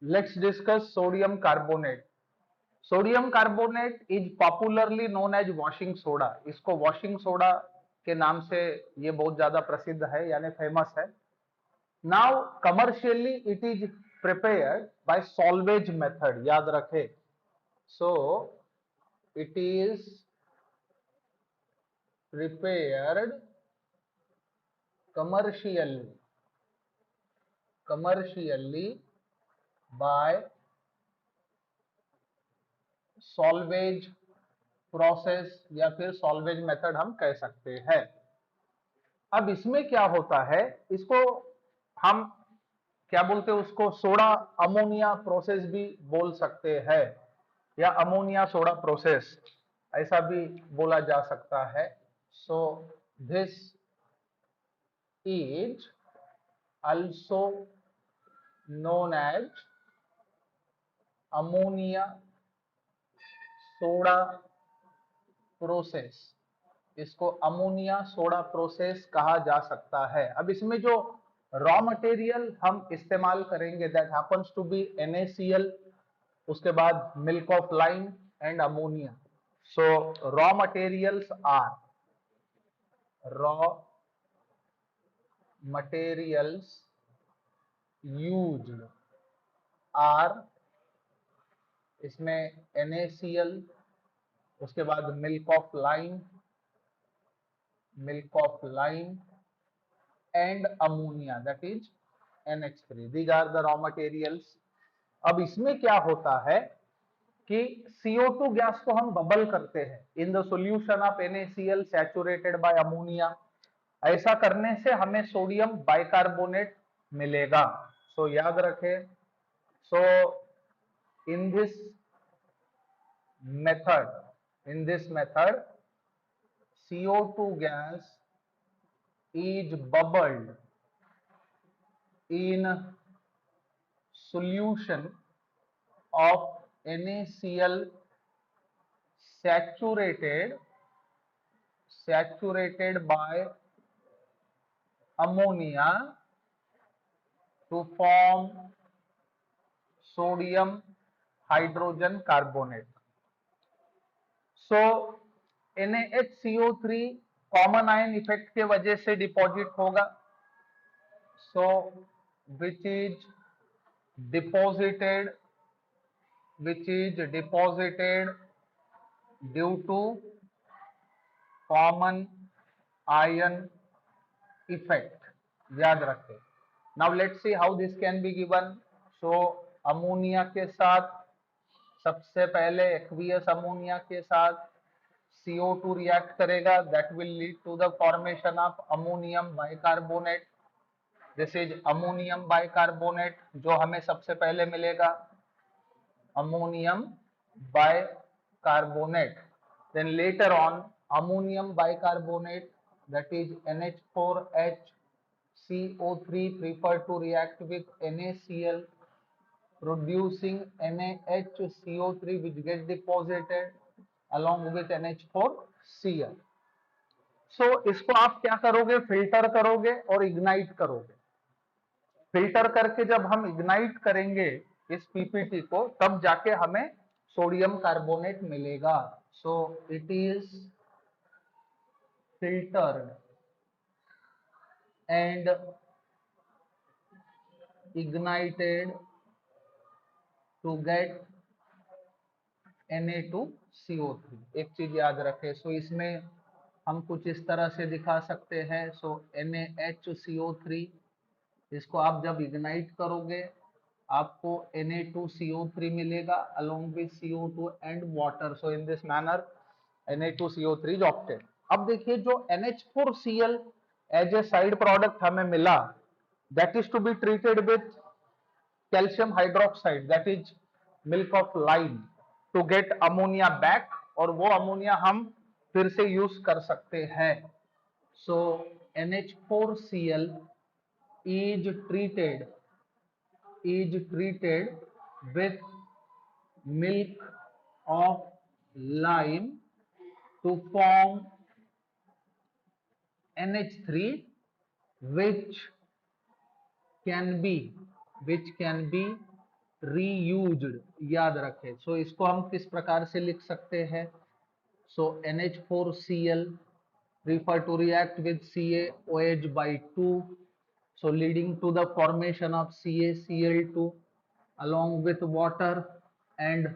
Let's discuss sodium carbonate. Sodium carbonate is popularly known as washing soda. इसको washing soda के नाम से ये बहुत ज्यादा प्रसिद्ध है यानी फेमस है। Now commercially it is prepared by salvage method, याद रखे। So it is prepared commercially by salvage process या फिर सॉल्वेज मेथड हम कह सकते हैं। अब इसमें क्या होता है, इसको हम क्या बोलते हैं, उसको सोडा अमोनिया प्रोसेस भी बोल सकते हैं या अमोनिया सोडा प्रोसेस ऐसा भी बोला जा सकता है। सो this is also known as ammonia soda process. इसको अमोनिया सोडा प्रोसेस कहा जा सकता है। अब इसमें जो रॉ मटेरियल हम इस्तेमाल करेंगे that happens to be NaCl, उसके बाद milk of lime and ammonia. So raw materials are raw materials used are, इसमें NaCl, उसके बाद milk of lime and ammonia that is NH3। These are the raw materials. अब इसमें क्या होता है कि CO2 गैस को हम बबल करते हैं in the solution of NaCl saturated bye ammonia. ऐसा करने से हमें सोडियम बाइकार्बोनेट मिलेगा। सो याद रखें, so in this method CO2 gas is bubbled in solution of NaCl saturated by ammonia to form sodium hydrogen carbonate. So NaHCO3 common ion effect के वजह से डिपॉजिट होगा। So which is deposited due to common ion effect, याद रखें। Now let's see how this can be given. So ammonia के साथ सबसे पहले एक्वियस अमोनिया के साथ CO2 रिएक्ट करेगा, that will lead to the formation of ammonium bicarbonate. This is ammonium bicarbonate जो हमें सबसे पहले मिलेगा, ammonium bicarbonate. Then later on ammonium bicarbonate that is NH4H CO3 prefer to react with NaCl producing NaHCO3 which get deposited along with NH4Cl। सो इसको आप क्या करोगे, filter करोगे और इग्नाइट करोगे। फिल्टर करके जब हम इग्नाइट करेंगे इस पीपीटी को, तब जाके हमें सोडियम कार्बोनेट मिलेगा। So it is filtered and ignited to get Na2CO3। एक चीज याद रखें, सो इसमें हम कुछ इस तरह से दिखा सकते हैं। सो NaHCO3, इसको आप जब इग्नाइट करोगे आपको Na2CO3 मिलेगा along with CO2 and water। So in this manner Na2CO3 is obtained। अब देखिए जो NH4Cl as a side product हमें मिला, that is to be treated with calcium hydroxide that is milk of lime to get ammonia back, और वो ammonia हम फिर से यूज कर सकते हैं। सो NH4Cl is treated with milk of lime to form NH3 which can be reused, याद रखें। सो इसको हम किस प्रकार से लिख सकते हैं? सो NH4Cl prefer to react with CaOH by 2, so leading to the formation of CaCl2 along with water and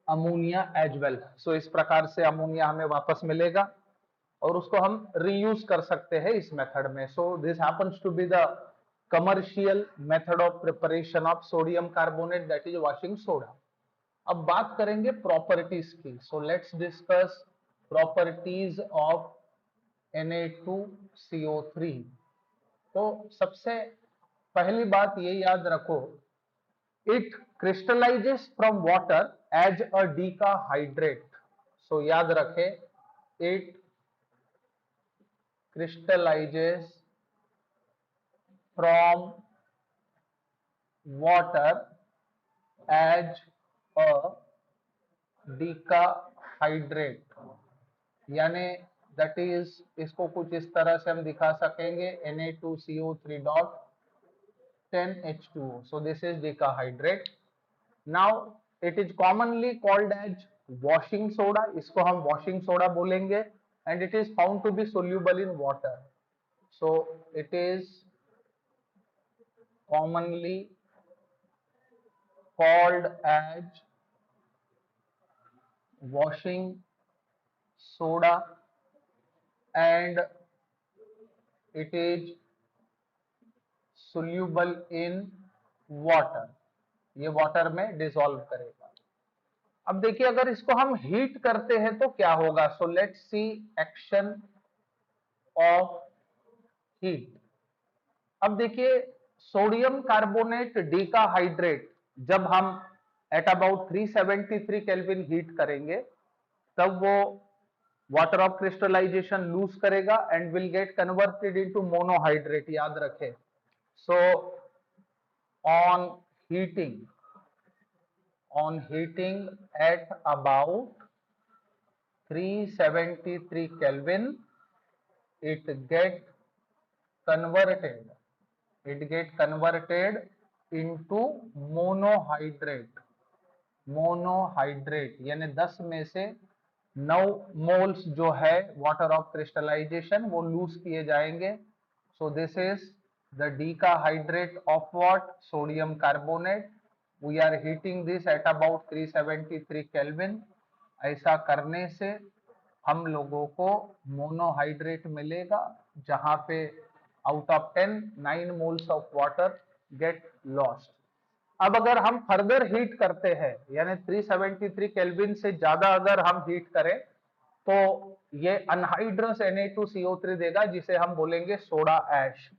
ammonia as well. So इस प्रकार से अमोनिया हमें वापस मिलेगा और उसको हम रीयूज कर सकते हैं इस मेथड में। So this happens to be the commercial method of preparation of sodium carbonate, that is washing soda. अब बात करेंगे प्रॉपर्टीज की। So let's discuss properties of Na2CO3। तो सबसे पहली बात ये याद रखो, it crystallizes from water as a decahydrate. So याद रखें, इट crystallizes from water as a decahydrate, यानी दैट इज, इसको कुछ इस तरह से हम दिखा सकेंगे Na2CO3 dot 10H2O। So this is decahydrate. Now it is commonly called as washing soda, इसको हम washing soda बोलेंगे, and it is found to be soluble in water. So it is commonly called as washing soda and it is soluble in water, ये water में dissolve करेगा। अब देखिए, अगर इसको हम हीट करते हैं तो क्या होगा? So let's see action of heat. अब देखिए, सोडियम कार्बोनेट डीकाहाइड्रेट जब हम एट अबाउट 373 केल्विन हीट करेंगे, तब वो वाटर ऑफ क्रिस्टलाइजेशन लूज करेगा and will get converted into monohydrate, याद रखें। So on heating at about 373 Kelvin, it get converted into monohydrate, यानी 10 में से 9 मोल्स जो है वाटर ऑफ क्रिस्टलाइजेशन वो लूज किए जाएंगे। So this is the decahydrate of what? Sodium carbonate. We are heating this at about 373 kelvin. ऐसा करने से हम लोगों को मोनोहाइड्रेट मिलेगा, जहां पे out of 10 9 moles of water get lost. अब अगर हम फर्दर हीट करते हैं, यानी 373 केल्विन से ज्यादा अगर हम हीट करें, तो ये अनहाइड्रस Na2CO3 देगा, जिसे हम बोलेंगे soda ash.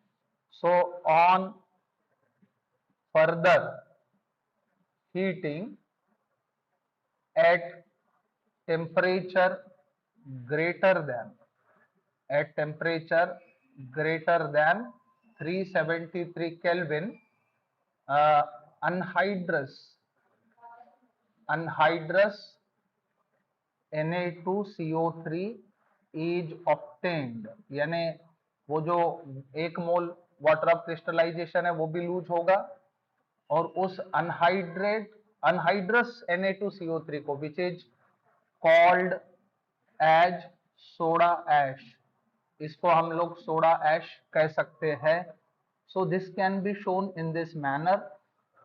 So on further heating at temperature greater than 373 Kelvin, anhydrous Na2CO3 is obtained, यानी वो जो 1 मोल वाटर ऑफ क्रिस्टलाइजेशन है वो भी लूज होगा, और उस अनहाइड्रस Na2CO3 को which is called as soda ash, इसको हम लोग सोडा ऐश कह सकते हैं। So this can be shown in this manner,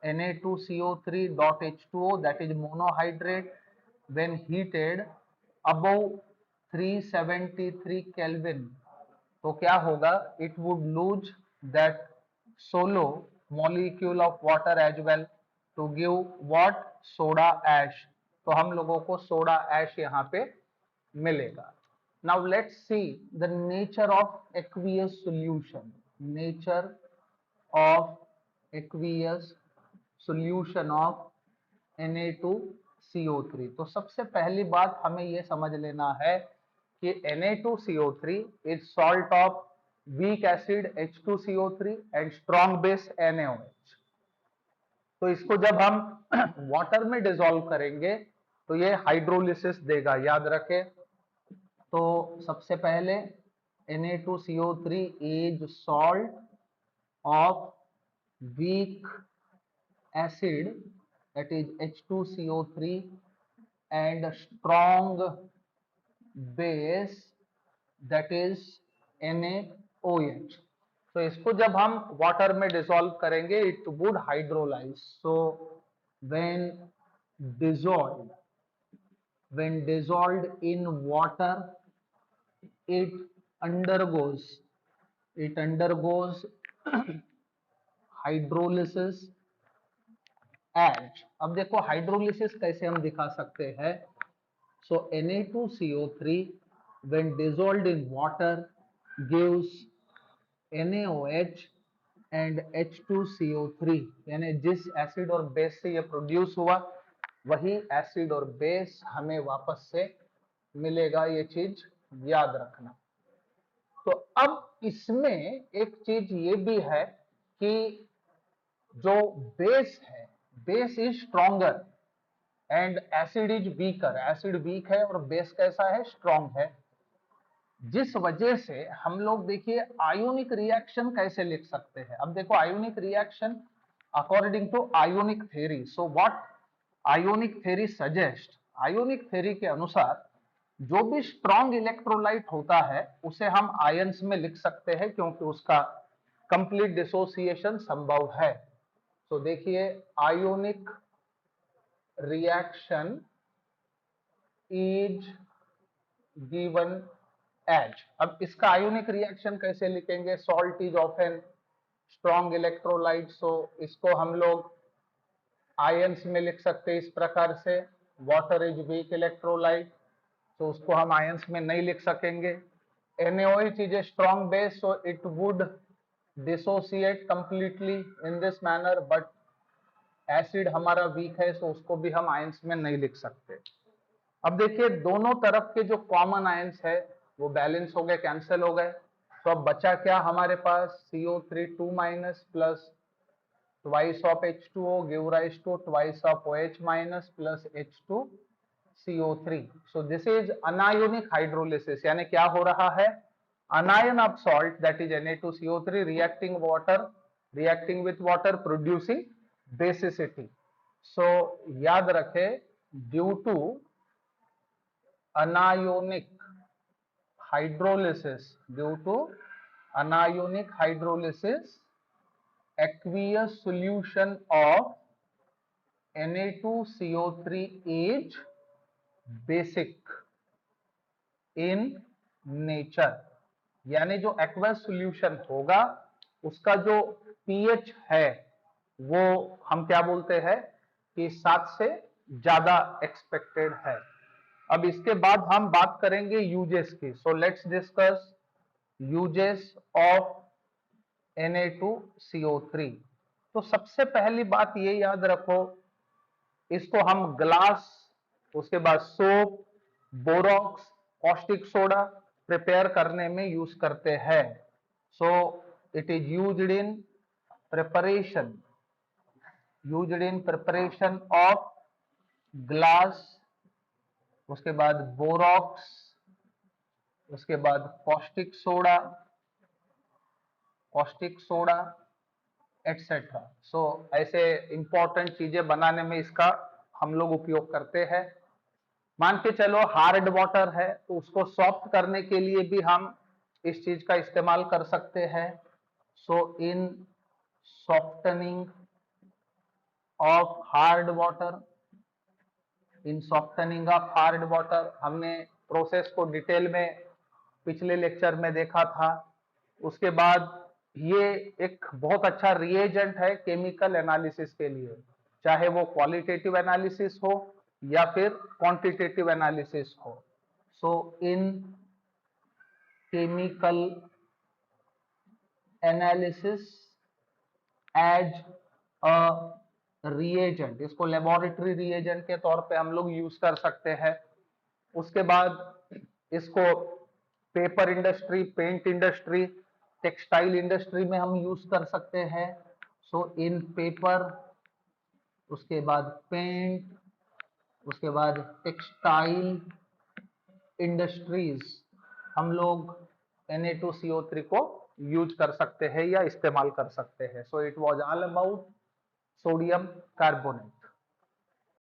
Na2CO3.H2O, that is monohydrate, when heated above 373 Kelvin, तो क्या होगा? It would lose that solo molecule of water as well to give what? Soda ash. तो हम लोगों को soda ash यहाँ पे मिलेगा। Now let's see the nature of aqueous solution. Nature of aqueous solution of Na2CO3। तो सबसे पहली बात हमें ये समझ लेना है कि Na2CO3 is salt of weak acid H2CO3 and strong base NaOH। तो इसको जब हम वाटर में डिसॉल्व करेंगे तो ये हाइड्रोलिसिस देगा, याद रखें। तो सबसे पहले Na2CO3 is salt of weak acid that is H2CO3 and strong base that is NaOH. तो इसको जब हम वाटर में डिसॉल्व करेंगे it would hydrolyze. So when dissolved in water it undergoes hydrolysis as. अब देखो हाइड्रोलिसिस कैसे हम दिखा सकते हैं. सो Na2CO3 when dissolved in water gives NaOH and H2CO3. यानी जिस एसिड और बेस से ये प्रोड्यूस हुआ वही एसिड और बेस हमें वापस से मिलेगा. ये चीज याद रखना. तो अब इसमें एक चीज ये भी है कि जो बेस है, base is stronger and acid is weaker. Acid weak है और बेस कैसा है, स्ट्रॉन्ग है. जिस वजह से हम लोग देखिए आयोनिक रिएक्शन कैसे लिख सकते हैं. अब देखो ionic reaction according to ionic theory. So what ionic theory suggest, ionic theory के अनुसार जो भी स्ट्रॉन्ग इलेक्ट्रोलाइट होता है उसे हम आयंस में लिख सकते हैं क्योंकि उसका कंप्लीट डिसोसिएशन संभव है. तो देखिए ionic reaction is given as. अब इसका आयोनिक रिएक्शन कैसे लिखेंगे. Salt is often strong electrolyte. So इसको हम लोग आयंस में लिख सकते हैं इस प्रकार से. वाटर इज वीक इलेक्ट्रोलाइट, तो उसको हम आयंस में नहीं लिख सकेंगे. NaOH is a strong base, so it would dissociate completely in this manner. But acid हमारा वीक है, सो उसको भी हम आयंस में नहीं लिख सकते. अब देखिए दोनों तरफ के जो कॉमन आयंस है वो बैलेंस हो गए, कैंसिल हो गए. तो अब बचा क्या हमारे पास, CO3 2- plus twice of H2O give rise to twice of OH- plus H2CO3. So this is anionic hydrolysis. यानी क्या हो रहा है, anion of salt that is Na2CO3 reacting with water producing basicity. So याद रखे due to anionic hydrolysis, aqueous solution of Na2CO3 is basic in nature. यानी जो aqueous solution होगा उसका जो pH है वो हम क्या बोलते हैं कि 7 से ज्यादा एक्सपेक्टेड है. अब इसके बाद हम बात करेंगे यूजेस की. So let's discuss uses of Na2CO3. तो सबसे पहली बात ये याद रखो, इसको हम ग्लास, उसके बाद सोप, बोरॉक्स, कॉस्टिक सोडा प्रिपेयर करने में यूज करते हैं. So it is used in preparation of glass, उसके बाद बोरॉक्स, उसके बाद कॉस्टिक सोडा एटसेट्रा. सो ऐसे इंपॉर्टेंट चीजें बनाने में इसका हम लोग उपयोग करते हैं. मान के चलो हार्ड वाटर है तो उसको सॉफ्ट करने के लिए भी हम इस चीज का इस्तेमाल कर सकते हैं. सो इन सॉफ्टनिंग ऑफ हार्ड वाटर, हमने प्रोसेस को डिटेल में पिछले लेक्चर में देखा था. उसके बाद ये एक बहुत अच्छा रिएजेंट है केमिकल एनालिसिस के लिए, चाहे वो क्वालिटेटिव एनालिसिस हो या फिर क्वांटिटेटिव एनालिसिस हो. So in chemical analysis as a reagent, इसको लेबोरेटरी रिएजेंट के तौर पे हम लोग यूज कर सकते हैं. उसके बाद इसको paper industry, paint industry, textile industry में हम यूज कर सकते हैं. सो इन पेपर, उसके बाद पेंट, उसके बाद टेक्सटाइल इंडस्ट्रीज हम लोग Na2CO3 को यूज कर सकते हैं या इस्तेमाल कर सकते हैं. So it was all about sodium carbonate.